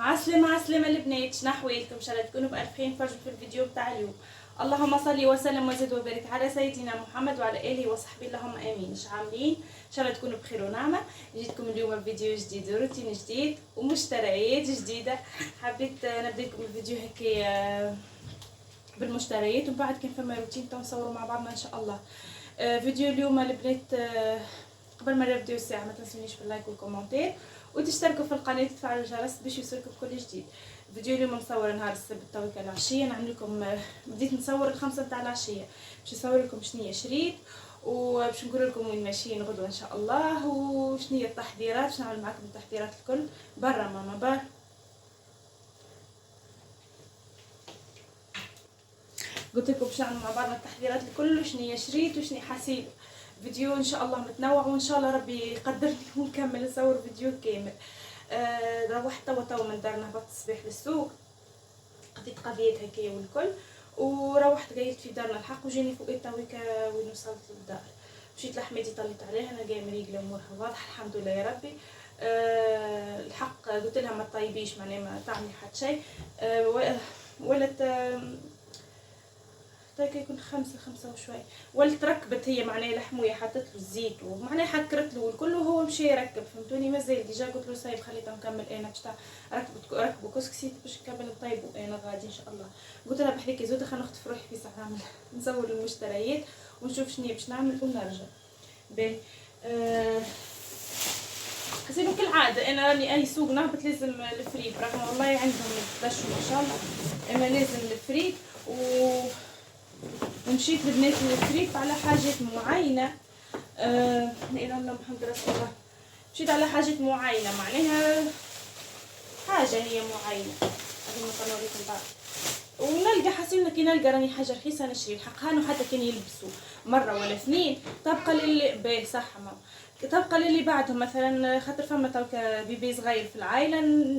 عسلامة البنات، شنو احوالكم؟ ان شاء الله تكونوا بألف خير. نفرجوا في الفيديو بتاع اليوم. اللهم صل وسلم وزد وبارك على سيدنا محمد وعلى اله وصحبه، اللهم امين. اش عاملين؟ ان شاء الله تكونوا بخير ونعمه. جيتكم اليوم بفيديو جديد وروتين جديد ومشتريات جديده. حبيت نبدا لكم الفيديو هكا بالمشتريات، ومن بعد كان فما روتين تو نصوروا مع بعضنا ان شاء الله. فيديو اليوم البنات، قبل ما نبداو الساعه ما تنسونيش باللايك والكومنتير وتشتركوا في القناه وتفعلوا الجرس باش يوصلكم كل جديد. فيديو اليوم مصور نهار السبت تويك العشيه، نعمل لكم بديت نصور الخمسة تاع العشيه باش نصور لكم شنية شريت، وباش نقول لكم وين ماشيين غدوه ان شاء الله، وشنية التحضيرات باش نعمل معكم التحضيرات الكل. برا ماما برا. قلت لكم باش نعمل مع بعضنا التحضيرات الكل، وشنية شريت وشني حسيت. فيديو ان شاء الله متنوع، وان شاء الله ربي يقدرني ونكمل نصور فيديو كامل. روحت توا من دارنا، هبطت الصباح للسوق، قضيت قضيات هكايا والكل، وروحت قايت في دارنا الحق، وجاني فوقيت تويكا وين وصلت للدار. مشيت لحماتي طليت عليها، انا جايه مريقله امورها واضحه الحمد لله يا ربي. الحق قلت لها ما طيبيش، معناها ما تعملي حتى شيء. ولت هكا يكون خمسة وشوي، ولت ركبت هي معناها لحمويه، حطت له الزيت ومعناها حكرت له والكل، وهو مشى يركب، فهمتوني؟ مازال ديجا قلت له صايب خليته نكمل انا باش ركبوا كسكسيت باش نكمل نطيبوا انا غادي ان شاء الله. قلت لها بحذاك زوده خلينا نخطف روحي في ساعه نعمل نصور المشتريات ونشوف شنو باش نعمل ونرجع. باهي حسيتو كالعاده انا راني اي سوق نهبط لازم الفريد، رغم والله عندهم الدش ما شاء الله، اما لازم الفريد ومشيت لبنات الفريق على حاجات معينه. لا اله الا الله محمد رسول الله. مشيت على حاجات معينه، معناها حاجه هي معينه هذه ما قالوا بعد، ونلقى حسينا كي نلقى راني حاجه رخيصه نشري الحق هانو، حتى كان يلبسوا مره ولا اثنين تبقى للي باهي صح ماما، تبقى للي بعدهم مثلا، خاطر فما توكا بيبي صغير في العائله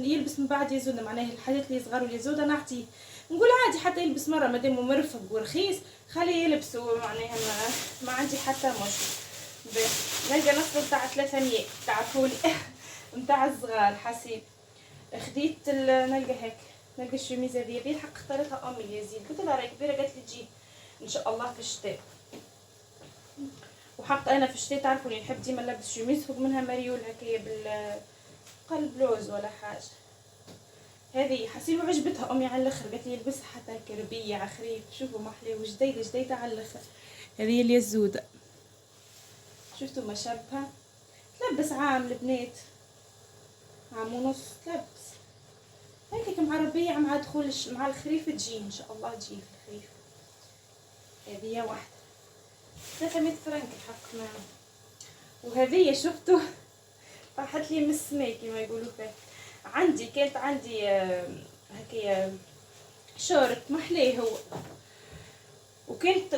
يلبس من بعد يزود، معناها الحاجات اللي صغار واللي يزود نعطيه، نقول عادي حتى يلبس مره مادام مرفق ورخيص خليه يلبس، معناها ما عندي حتى مشكل. نلقى نص تاع 300 تعرفولي نتاع الصغار حسيت خديت نلقى هيك، نلقى الشميزه هذه الحق اختارتها امي يزيد، قلت لها راهي كبيره، قالت لي تجي ان شاء الله في الشتاء. وحق انا في الشتاء تعرفوني نحب ديما نلبس شميز فوق منها مريول هكايا بالقلب بلوز ولا حاجه. هذه حسيت وعجبتها امي على الاخر، قالت لي البسها حتى كربيه عخريف، شوفوا محلي وجديده على الاخر. هذه اللي الزوده شفتوا ما شابها، تلبس عام البنات، عام ونص تلبس هيك مع ربيع مع دخول مع الخريف تجي ان شاء الله، تجي في الخريف. هذه واحده 300 فرنك الحق ما. وهذه شفتوا طاحت لي من السماء كما يقولوا فيه. كانت عندي هكايا شورت محليه هو،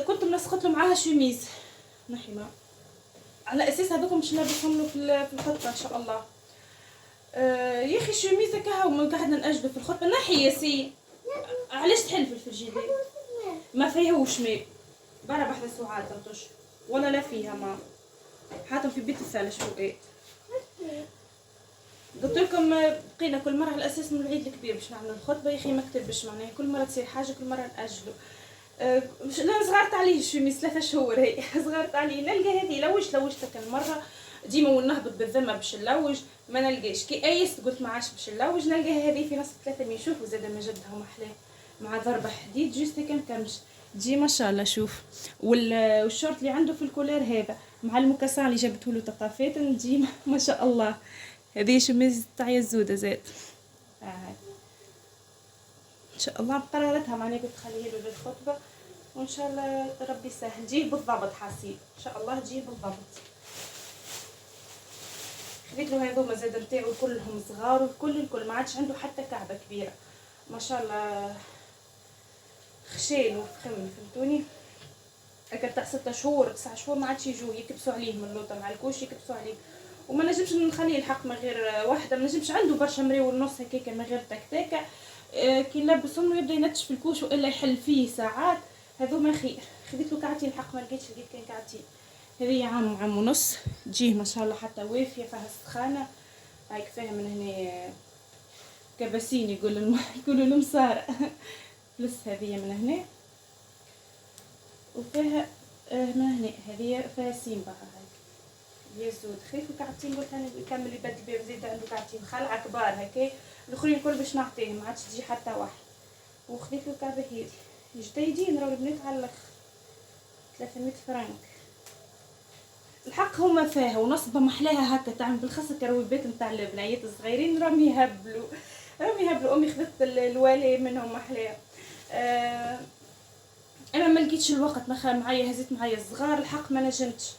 كنت منسقت له معاها شميز نحيمه، على اساس هذوكم باش نلبسهم له في الخطبه ان شاء الله. يا اخي الشميز هكا وما قعدنا ناجلو في الخطبه نحي يا سي، علاش تحل في الفريجيدير ما فيهوش ماء برا بحث ساعات تنطش ولا لا فيها ما حاتم في بيت الثلج فوقيه. قلت لكم بقينا كل مره على اساس من العيد الكبير باش نعمل الخطبه، يا اخي ما كتبش معناها كل مره تصير حاجه كل مره ناجلو. لا صغرت عليه الشميس 3 شهور هي صغرت عليه، نلقى هذه لوجتها كان مره ديما ونهبط بالذمه باش نلوج ما نلقاش، كي ايست قلت ما عادش باش نلوج نلقاها هذه في نص 300. شوفوا زاده ما جدها محلاه مع ضربه حديد جوست كان كمش تجي ما شاء الله. شوف والشورت اللي عنده في الكولير هذا مع المكسان اللي جابته له تقافات تجي ما شاء الله. هذه شميز تاع الزوده زاد ان شاء الله قررتها معني قلت خليه له للخطبه، وان شاء الله ربي يسهل تجيه بالضبط، حاسين ان شاء الله تجيه بالضبط. خديت له هذوما زاد نتاعو كلهم صغار والكل ما عادش عنده حتى كعبه كبيره ما شاء الله، خشيل وفخم فهمتوني. اكل تاع 6 شهور 9 شهور ما عادش يجوا يكبسوا عليه من اللوطه مع الكوش يكبسوا عليه، وما نجمش نخليه الحق من غير واحده، ما نجمش عنده برشا مري والنص هكاك من غير تكتاكه. كي نلبسهم له يبدا ينتش في الكوش والا يحل فيه ساعات، هذوما خير. خديت له كعتين الحق ما لقيتش، لقيت كان كعتين. هذه عام ونص تجيه ما شاء الله حتى وافيه فيها السخانه هايك فيها من هنا كباسين يقولوا المسارة. بلس هذه من هنا وفيها من هنا هذه فيها سيمبا هاي هي زود خفيف وكعبتين. قلت انا نكمل يبدل بيه زيد عنده كعبتين خلعه كبار هكا، الاخرين الكل باش نعطيهم ما عادش تجي حتى واحد. وخذيت له كعبه هذي جديدين راهو البنات على الاخر 300 فرنك. الحق هما فيها ونصبه محلاها هكا تعمل بالخاصه كرويبات نتاع البنايات الصغيرين راهم يهبلوا امي خذت الوالي منهم محلاها. انا ما لقيتش الوقت معايا هزيت معايا الصغار الحق ما نجمتش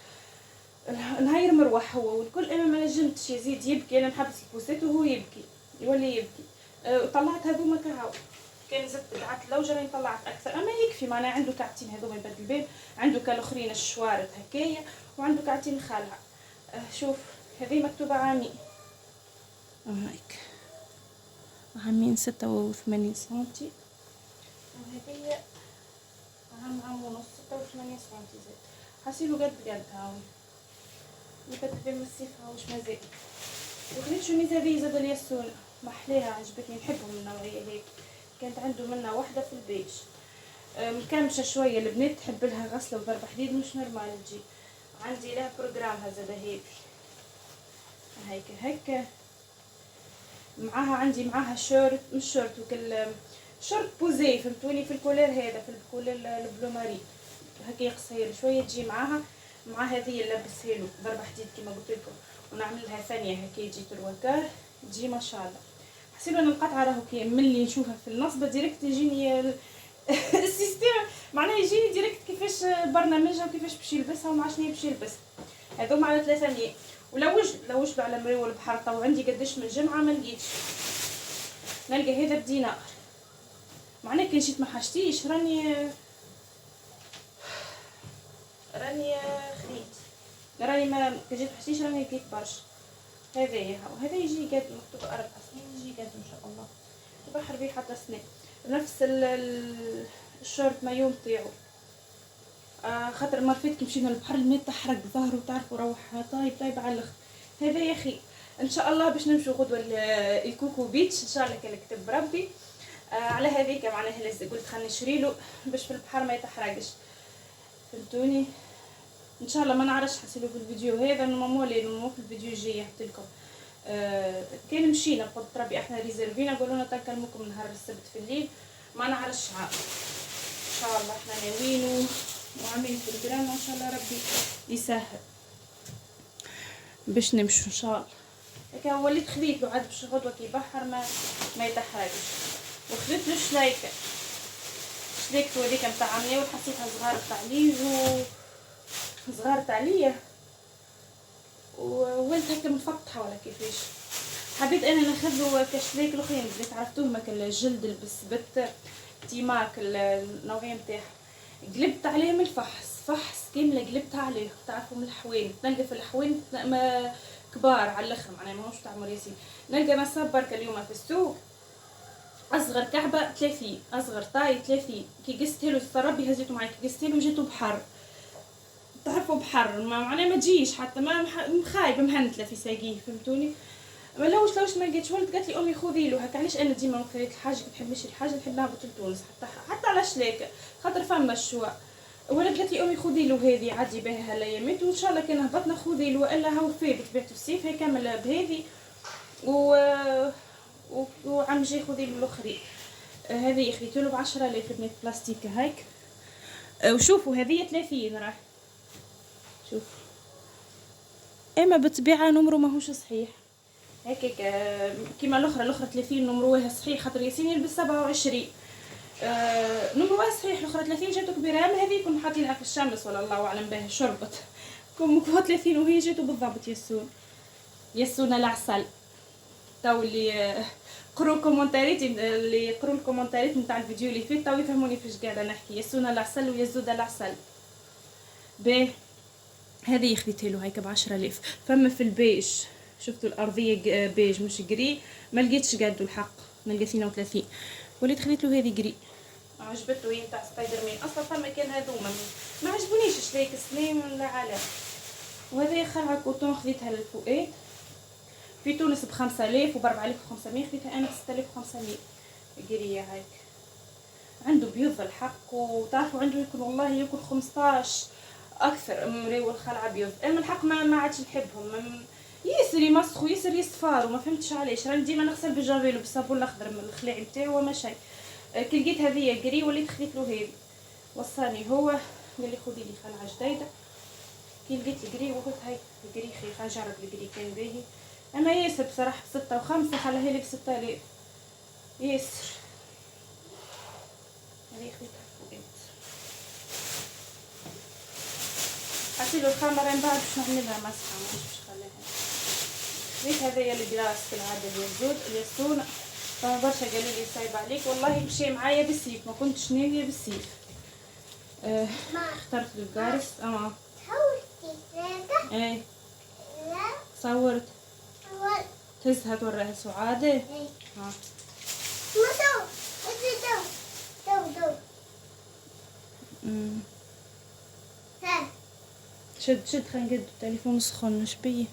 نهاير مروح هو والكل. انا ما نجمتش يزيد يبكي، انا نحبس البوسات وهو يبكي يولي يبكي. وطلعت هذوما كهو كان زدت قعدت لوجه راني طلعت اكثر اما يكفي معناها عنده كعتين هذوما يبدل بين عنده كالاخرين الشوارد هكايا وعنده كعتين خالعه. شوف هذه مكتوبه عامي هيك عامين 86 سنتي وهذه عام ونص 86 سنتي زاد حسيلو قد هاوي يبدل بين السيف هاوش مازال. وخذيت شميز هذه زاد الياسون محليها عجبتني نحبهم من النوعيه هيك. كانت عنده منها واحده في البيج مكمشه شويه البنات تحب لها غسله وضرب حديد مش نورمال تجي. عندي لها بروجرامها زاد هيك معاها عندي معاها شورت مش شورت وكل شورت بوزي فهمتوني في الكولير هذا في الكولير البلو ماري هكا قصير شويه تجي معاها مع هذه نلبسها له ضرب حديد كما قلت لكم ونعمل لها ثانيه هكا يجي تروكار تجي ما شاء الله. حسيت ان القطعه راهو كي ملي نشوفها في النصبه ديريكت يجيني السيستم معناها يجيني ديريكت كيفاش برنامجها وكيفاش باش يلبسها وما عرفش باش يلبس. هذوما على 300 ولوجت على مريول البحر طو عندي قداش من جمعه ما لقيتش نلقى هذا بدينار معناها كي جيت ما حاجتيش راني خديت راني ما كي جيت حاجتيش راني لقيت برشا. هذايا وهذا يجي قد مكتوب 4 سنين يجي قد ان شاء الله البحر بيه حتى سنة. نفس الشورت مايو نتاعو خاطر المره فاتت كي مشينا للبحر الماء تحرق ظهره تعرفوا روح طايب على الاخر. هذا يا اخي ان شاء الله باش نمشوا غدوه الكوكو بيتش ان شاء الله كنكتب ربي. على هذيك معناها لازم قلت خلينا نشري له باش في البحر ما يتحرقش فهمتوني. ان شاء الله ما نعرفش حسيلو في الفيديو هذا مو في الفيديو الجاي نحط لكم. كان مشينا بقدر ربي احنا ريزيرفينا قالوا لنا تنكلمكم نهار السبت في الليل ما نعرفش عاد ان شاء الله احنا ناويين وعاملين بروجرام ان شاء الله ربي يسهل باش نمشوا ان شاء الله. هكا وليت خذيت له عاد باش غدوه كي بحر ما يتحرقش. وخذيت له شلايكه هذيك نتاع عمي وحطيتها صغار تاع ليجو صغار تاع ليا وولت هكا مفتحه ولا كيفاش. حبيت انا ناخذ له كشلايك الاخرين اللي عرفتوهم هكا الجلد البسبت تيماك النوعيه نتاعها قلبت عليهم فحص كامله قلبتها عليه تعرفوا من الحوين نلقى في الحوين كبار على الاخر معناها ماهوش تاع مريسين. نلقى نصاب برك اليوم في السوق اصغر كعبه 30 اصغر طاي 30 كي قست له ربي هزيته معايا كي قست له جاتو بحر تعرفوا بحر ما معناها ما تجيش حتى ما مخايبه مهنتله في ساقيه فهمتوني. ما لوش ما لقيتش ولد قالت لي امي خذي له هكا علاش انا ديما نخلي الحاجه كي نحب نشري الحاجه نحب نهبط لتونس حتى على شلاكه خاطر فما الشواء. ولد قالت لي امي خذي له هذه عادي بها الايامات وان شاء الله كان هبطنا خذي له الا هو فيه بطبيعه الصيف هي كامل بهذه وعم جاي خذي له الاخرين. هذه خديت له ب 10000 بنات بلاستيك هيك. وشوفوا هذه 30 راه شوف اما بالطبيعه نمره ماهوش صحيح هكاك كيما الاخرى 30 نمروها صحيح خاطر ياسين يلبس 27 نمروها صحيح الاخرى 30 جاتو كبيره اما هذه كنا حاطينها في الشمس ولا الله اعلم بها شربت كم 30 وهي جاتو بالضبط. ياسون العسل تو اللي قروا الكومنتاريات اللي يقروا الكومنتاريات نتاع الفيديو اللي فات تو يفهموني فاش قاعده نحكي. ياسون العسل ويزود العسل باهي. هذه خديتها له هيك ب 10000. فما في البيج شفتوا الارضيه بيج مش جري ما لقيتش قادو الحق نلقى 32 وليت خديت له هذه جري عجبته هي تاع سبايدر مان اصلا فما كان هذوما ما عجبونيش شليك سليم ولا على. وهذه خلعه كوتون خديتها للفؤاد في تونس ب5000 وب4500، خديتها انا ب6500 قريه هيك. عنده بيض الحق، وتعرفوا عنده يكون والله يكون 15 اكثر امري والخلعه بيض. اما الحق ما عادش نحبهم، ياسر يمسخوا ياسر يصفاروا، ما فهمتش علاش. راني ديما نغسل بالجافيل وبالصابون الاخضر من الخلاع نتاعو وما شيء. كي لقيت هذه قري وليت خديت له هذه. وصاني هو قال لي خذي لي خلعه جديده. كي لقيت القري وقلت هاي القري خير نجرب القري كان باهي. اما ياسر بصراحه ب6 و5 خلاها لي ب6000 ياسر. هذه خديتها فوقات. حسيلو الخمره من بعد باش نعملها مسحه مش باش نخليها. خديت هذايا الكلاس كالعاده الياسون. فما برشا قالوا لي صايب عليك، والله مشي معايا بالسيف، ما كنتش ناويه بالسيف. اخترت الكارس. صورتي هذا؟ ايه لا صورت. صورت. تزهد وراها سعاده. ايه ها ما دو دو ها شد خلينا نقد التليفون سخن. اش بيه؟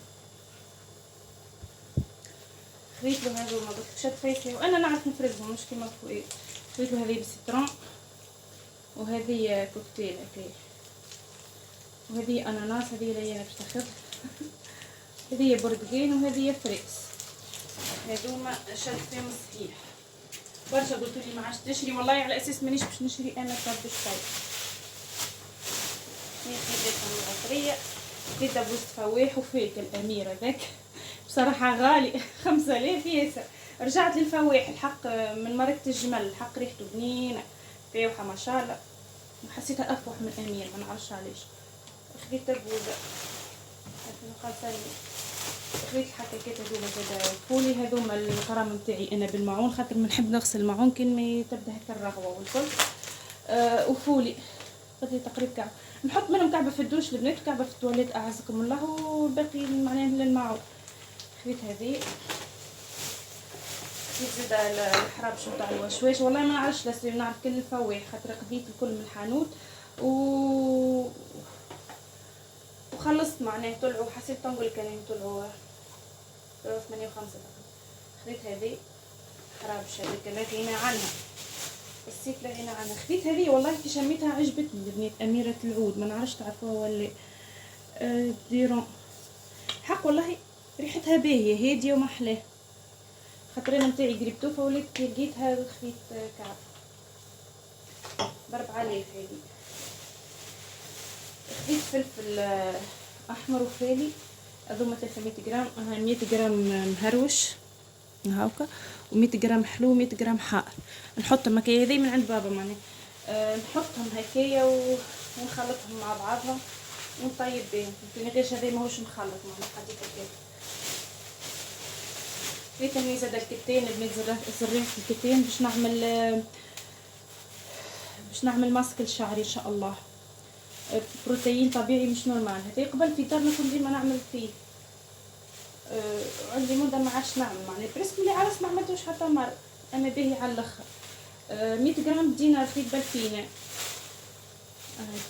خذيت له هذوما قلت شد فايسلي وانا نعرف نفرزهم مش كيما فوقي. خذيت له هذه بالسيترون، وهذه كوكتيل هكايا، وهذه اناناس. هذه اللي انا باش ناخذ. هذه برتقال وهذه فريس. هذوما شد فيهم صحيح. برشا قلتوا لي ما عادش تشري، والله على اساس مانيش باش نشري انا طب شوي. هي خديتهم العطريه. خديت بوز فواح وفيك الامير هذاك بصراحه غالي 5000 ياسر. رجعت للفواح الحق من ماركة الجمل، الحق ريحته بنينه فاوحه ما شاء الله، حسيتها افوح من الامير ما نعرفش علاش. خديت بوزه خديت الحكاكات هذوما زادا فولي. هذوما الغرام نتاعي انا بالمعون، خاطر ما نحب نغسل المعون كان ما تبدا هكا الرغوه والكل. وفولي خدي تقريبا كعب، نحط منهم كعبه في الدوش البنات وكعبه في التواليت اعزكم الله، والباقي معناها للمعون. خديت هذه. خديت زادا الحرابش نتاع الوشواش، والله ما نعرفش لا نعرف كل الفواح خاطر خديت الكل من الحانوت وخلصت معناه. طلعوا حسيت تنقول كانوا طلعوا 8 و5. خديت هذه حرابش هذيك لا غنى عنها، السيف لا غنى عنها. خديت هذه والله كي شميتها عجبتني البنات، اميره العود ما نعرفش تعرفوها ولا. ديرون حق والله ريحتها باهيه هاديه وما احلاها. خاطر انا نتاعي قريبتو فوليت كي لقيتها خديت كعب ب4000 هذه. خديت فلفل احمر وفالي هذوما 300 غرام. 100 غرام مهروش هاكا، و100 غرام حلو، و100 غرام حار. نحطهم هكايا هذي من عند بابا معناها. نحطهم هكايا ونخلطهم مع بعضهم ونطيب بهم. يمكن غير هذا ماهوش مخلط معناها حطيت هكايا. خديت هني زاد الكتان بنات زريت الكتان باش نعمل ماسك الشعر ان شاء الله. بروتين طبيعي مش نورمال. هذا قبل في دارنا كنت ديما نعمل فيه. عندي مده ما عادش نعمل معناها بريسك اللي عرس ما عملتوش حتى مره. انا باهي على الاخر. 100 غرام دينا في بالفينا هاي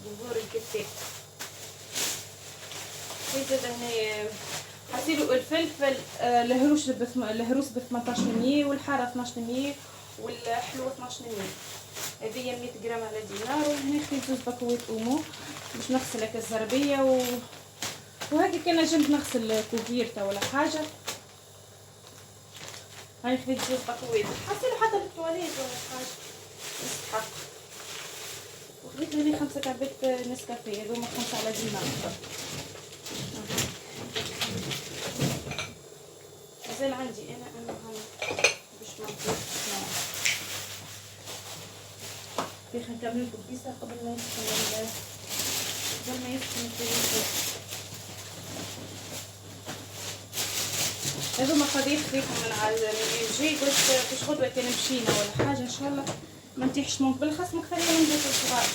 بذور الكتان. زاد هنا حسيلو الفلفل الهروس ب 1800 والحاره 1200 والحلوه 1200. هذه 100 غرام على دينار. وهنا خديت 2 باكوات اومو باش نغسل هكا الزربيه وهكا كان جنب نغسل كوفيرتا ولا حاجه. هاي خديت 2 باكوات حسيلو حتى للتواليت ولا حاجه يستحق. وخديت هنا 5 كعبات نسكافيه هذوما 5 على دينار. مازال عندي انا هاي باش نطيب. خلينا نكمل الكبيسه قبل ما يسخن التلفزيون. هذوما قضيت خديتهم من على الجي قلت باش غدوه كان مشينا ولا حاجه ان شاء الله ما نتيحش ممكن بالخص مكثرين من بيت الصغار.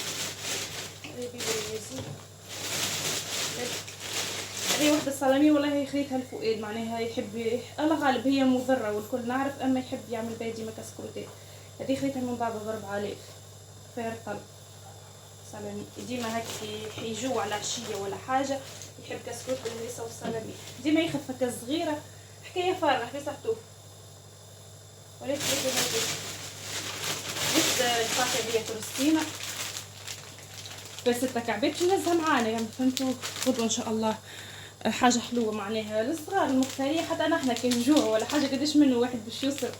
هذه وحده الصلامي والله خديتها الفؤاد معناها يحب الله غالب هي مضره والكل نعرف، اما يحب يعمل بها ديما كسكروتات. هذه خديتها من بابا ب4000 خير طلب سلامي. ديما هكا يجوا على عشيه ولا حاجه يحب كسكروت بالهريسه والسلامي. ديما ياخذ فكه صغيره حكايه فارغه في صحتوف. وليت هذه جبت الفاكهه دي كريستينا بس 6 كعبات باش نهزها معانا يعني فهمتوا. غدوه ان شاء الله حاجه حلوه معناها للصغار المختارين، حتى احنا كي نجوع ولا حاجه قداش منه واحد باش يوصل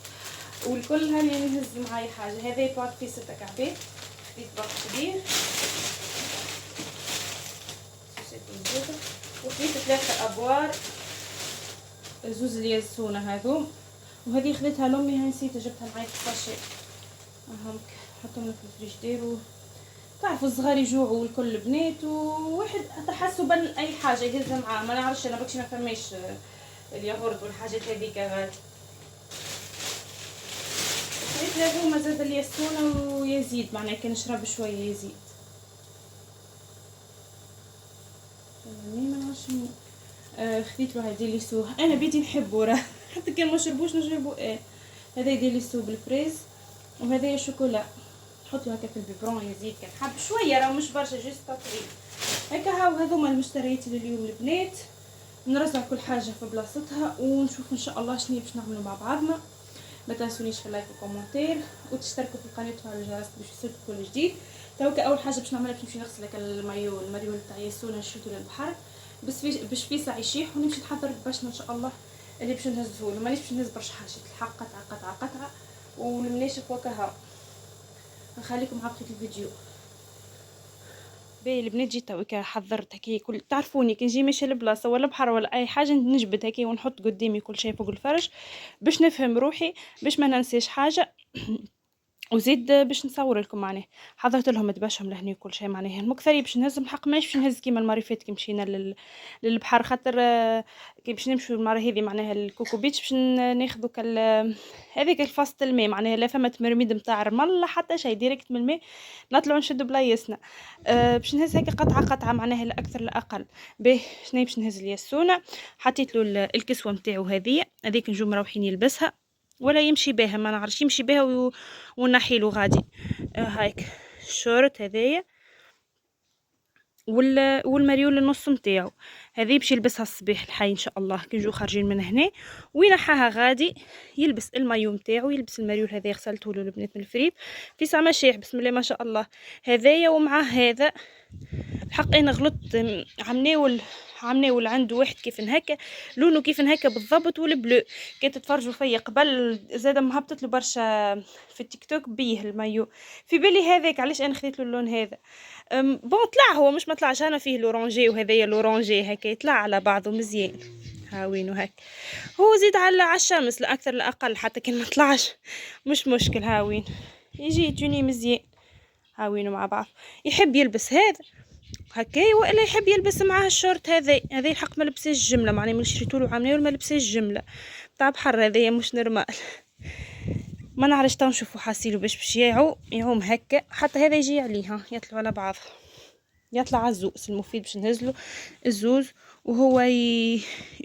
والكل هاني نهز معايا حاجه. هذا باك فيه 6 كعبات، خديت باك كبير وخديت 3 ابوار زوز اليانسونه هذو، وهذه خديتها لامي هاي نسيت جبتها معايا في الساشي. اهم حطهم لك في الفريجيدير. تعرفوا الصغار يجوعوا والكل بنات وواحد تحسبا اي حاجه يهزها معاه. ما نعرفش انا بكشي ما فماش الياغورت والحاجات هذيك غالي. خديت لهما زاد اليانسونه ويزيد معناها كي نشرب شويه يزيد. ما نعرفش خديت له هذه ليسو، انا بيتي نحبه راه حتى كان ما شربوش نجربو. هذا يدير ليسو بالفريز وهذا شوكولا. نحطو هكا في البيبرون يزيد كان حب شويه راه مش برشا جوست تطريب هكا. هاو هذوما المشتريات لليوم البنات. نرجع كل حاجه في بلاصتها ونشوف ان شاء الله شنو باش نعملوا مع بعضنا. ما تنسونيش في اللايك وكومنتير وتشتركوا في القناه وتفعلوا الجرس باش يوصلكم كل جديد. توكا اول حاجه باش نعملها باش نمشي نغسل لك المايو تاع ياسونا نشوتو للبحر باش في ساعه يشيح ونمشي نحضر البشمه ان شاء الله اللي باش نهزوه. مانيش باش نهز برشا حاجات الحق قطعه والمناشف وكها. نخليكم مع بقيه الفيديو. باهي البنات جيت تويكا حضرت هكا كل تعرفوني كي نجي ماشيه لبلاصه ولا بحر ولا اي حاجه نجبد هكا ونحط قدامي كل شيء فوق الفرش باش نفهم روحي باش ما ننساش حاجه. وزيد باش نصور لكم معناه حضرت لهم دباشهم لهني كل شيء معناه المكثري باش نهزهم الحق مانيش باش نهز كيما المره فاتت كي مشينا للبحر خاطر كي باش نمشيو المره هذه معناها الكوكو بيتش باش ناخذوا هذيك الفاصة الماء معناها لا فما تمرميد نتاع رمل حتى شيء ديريكت من الماء نطلعوا نشدوا بلايصنا. باش نهز هيك قطعه معناها لا اكثر لا اقل. باهي شنو باش نهز الياسونه حطيت له الكسوه نتاعو هذيك نجو مروحين يلبسها ولا يمشي بها ما نعرفش يمشي بها ونحيلو غادي. هايك الشورت هذايا والمريول النص نتاعو هذه باش يلبسها الصباح الحي ان شاء الله كي نجو خارجين من هنا وينحاها غادي يلبس المايو نتاعو يلبس المريول هذا غسلته له البنات من الفريب في ساعه مشاح بسم الله ما شاء الله هذايا ومع هذا الحق انا غلطت. عمناول عنده واحد كيف هكا لونه كيف هكا بالضبط والبلو كي تتفرجوا فيا قبل زاد مهبطت له برشا في التيك توك بيه المايو في بالي هذاك علاش انا خديت له اللون هذا. بون طلع هو مش ما طلعش انا فيه لورانجي وهذايا لورانجي هكا يطلع على بعضه مزيان هاوينو هك هو زيد على الشمس لا اكثر لا اقل حتى كان ما طلعش مش مشكل هاوين يجي توني مزيان هاوينو مع بعض. يحب يلبس هذا هكايا والا يحب يلبس معاه الشورت هذا الحق ما لبساش الجمله معني من شريتولو عامله ولا ما لبساش الجمله تاع بحر هذايا مش نورمال. ما نعرفش تنشوفوا حاسيلو باش يعوم هكا حتى هذا يجي عليها يطلعوا على بعض يطلع الزوز المفيد باش نهزلو الزوز وهو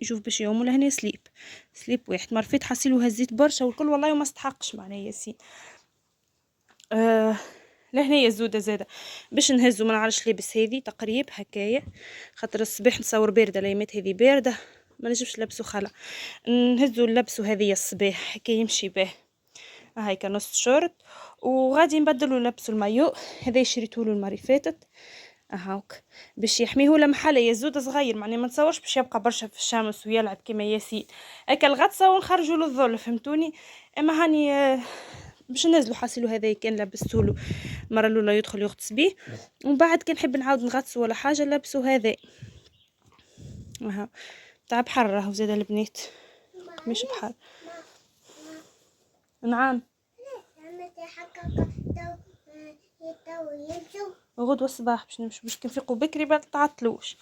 يشوف باش يعوم لهنا سليب واحد مرفيت حاسيلو هزيت برشا والكل والله ما استحقش معناه ياسين. لهنا الزوده زاده باش نهزو ما نعرفش لابس هذه تقريب هكايا خاطر الصباح نصور بارده الايامات هذه بارده ما نجمش لبسو خلا نهزو نلبسو هذه الصباح هكا يمشي به. هاي نص شورت وغادي نبدلو نلبسو المايو هذا شريتولو المره فاتت هاوك باش يحميه ولا محله يزود صغير معني ما نتصورش باش يبقى برشا في الشمس ويلعب كيما ياسين هكا الغطسه ونخرجوا للظل فهمتوني. اما هاني باش ننزلوا حاسيلو هذا كان لبستولو المره الاولى يدخل يغطس بيه ومن بعد كان نحب نعاود نغطسو ولا حاجه لبسو هذا تاع بحر راهو زاد البنات مش بحر. نعم غدوة الصباح باش نمشي باش كنفيقوا بكري ما تعطلوش.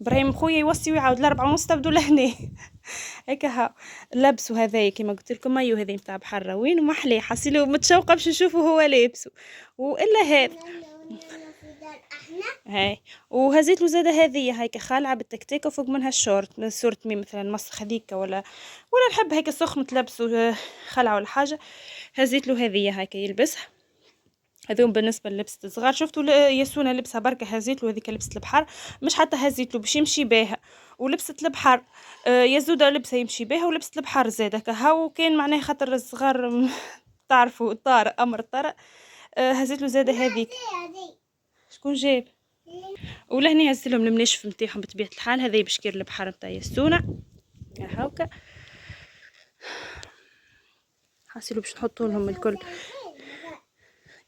ابراهيم خويا يوصي ويعاود ل4:30 تبدو لهنا هكا ها لابسو هذايا كيما قلت لكم مايو هذا نتاع بحر وين وما حليه حاسيلو متشوقه باش نشوفه هو لابسو والا هذا هاي وهزيت له زاده هذه هيك خالعه بالتكتيكه وفوق منها الشورت صورة مي مثلا مسخ هذيك ولا نحب هيك سخمه تلبسه خلعه ولا حاجه هزيت له هذه هيك يلبسها. هذوم بالنسبه للبسه الصغار شفتوا ياسونا لبسها بركه هزيت له هذيك لبسه البحر مش حتى هزيت له باش يمشي بها ولبست البحر. يزوده لبسه يمشي بها، ولبست البحر زاده كهو. كان معناه خاطر الصغار تعرفوا طارئ امر طارئ. هزت له زاده هذيك. شكون جاب؟ ولهنا هزت لهم المناشف نتاعهم بطبيعه الحال. هذا بشكير البحر نتاع يسونه هاكا. حاسيلو باش نحطوا لهم الكل.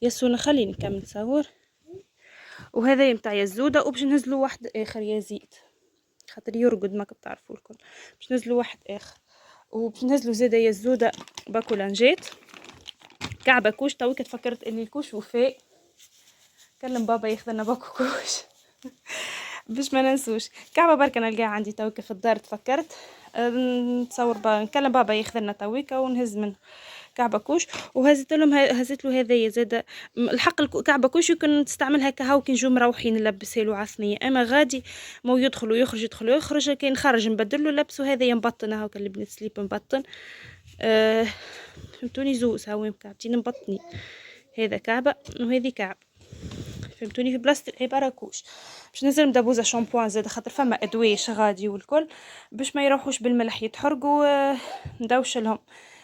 يسونه خليني نكمل نصور. وهذا نتاع يزوده. وباش نهزلو واحد اخر يزيد خاطر يرقد ماك بتعرفوا الكل. باش نهزلو واحد اخر. وباش نهزلو زاده يزوده باكولانجات كعبه كوش. تويك تفكرت اني الكوش وفاء كلم بابا ياخذنا باكو كوش باش ما ننسوش. كعبه برك نلقاها عندي تويك في الدار. تفكرت نتصور نكلم بابا ياخذنا تويكا ونهز منه كعبه كوش. وهزت لهم هزت له هذايا زاد الحق الكعبه كوش يمكن تستعملها كهو كي نجو مروحين نلبسها له عصنيه. اما غادي مو يدخل ويخرج يدخل ويخرج. كي نخرج نبدل له لبسه هذايا مبطن هاكا اللي بنت سليب مبطن. فهمتوني زوز هاوين كعبتين مبطني. هذا كعبه وهذه كعب فهمتوني في بلاصه العباره كوش. باش ننزل مدبوزه شامبوان زاد خاطر فما ادويه شغادي والكل باش ما يروحوش بالملح يتحرقوا. ندوش لهم.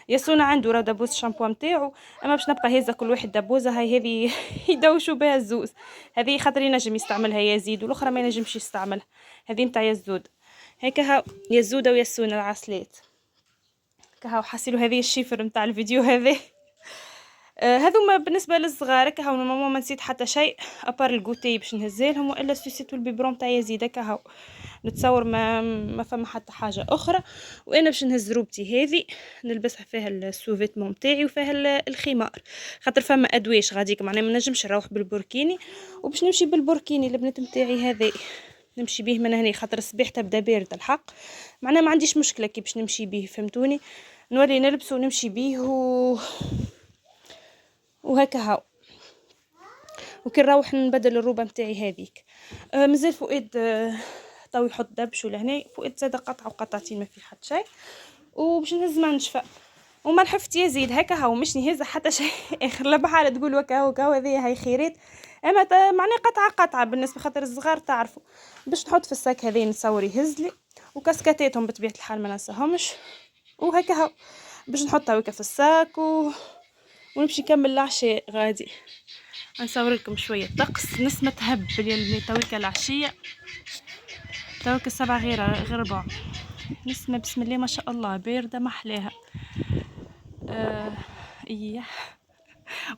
يسونا عنده راه دبوز الشامبو نتاعو. اما باش نبقى هزه كل واحد دبوزه. هاي هذه يدوشوا بها الزوز. هذه خاطر ينجم يستعملها يزيد والاخرى ما ينجمش يستعملها. هذه نتاع يزود هيك ها يزوده ويسونا العسلات كهو. حاسيلو هذه الشيفر نتاع الفيديو هذا. هذوما بالنسبه للصغار كهو. ماما ما نسيت حتى شيء ابار الكوتي باش نهزلهم والا سوسيت والبيبرون تاع يزيد كهو. نتصور ما فما حتى حاجه اخرى. وانا باش نهز روبتي هذه نلبسها فيها السوفيتمون تاعي وفيها الخمار خاطر فما ادويش غاديك معناها ما نجمش نروح بالبوركيني. وباش نمشي بالبوركيني البنات نتاعي هذا نمشي به من هنا خاطر الصباح تبدا بارد الحق. معناها ما عنديش مشكله كي باش نمشي به فهمتوني. نولي نلبسه ونمشي به وهكا هاو. وكي نروح نبدل الروبه نتاعي هذيك. مازال فؤاد تو يحط دبش لهنا. فؤاد زاد قطعه وقطعتين ما في حتى شيء. وباش نهز منشفه وما حفت يزيد هكا هاو مش نهزه حتى شيء اخر. لا بحال تقول وكا هذه هاي خيرات. اما معناها قطعه بالنسبه خاطر الصغار تعرفوا. باش نحط في الساك هذين نصور يهزلي. وكاسكاتاتهم بطبيعه الحال ما ننساهمش. وهكا هاو باش نحطها هكا في الساك ونمشي نكمل العشاء غادي. نصور لكم شويه طقس. نسمه تهبل اللي تويك العشيه. تويك 7 غير ربع. نسمه بسم الله ما شاء الله بارده ما احلاها. ايه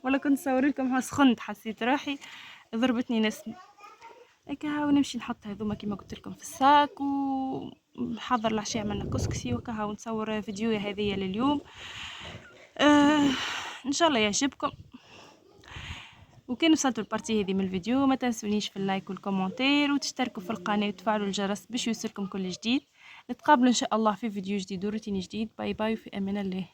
ولا كنت نصور لكم سخنت حسيت روحي ضربتني نسمه. هكا هاو نمشي نحط هذوما كيما قلت لكم في الساك. ونحضر العشاء عملنا كسكسي وكا هاو نصور فيديو هذه لليوم. ان شاء الله يعجبكم. وكان وصلتوا البارتي هذه من الفيديو ما تنسونيش في اللايك والكومنتير وتشتركوا في القناه وتفعلوا الجرس باش يوصلكم كل جديد. نتقابلوا ان شاء الله في فيديو جديد وروتين جديد. باي باي وفي امان الله.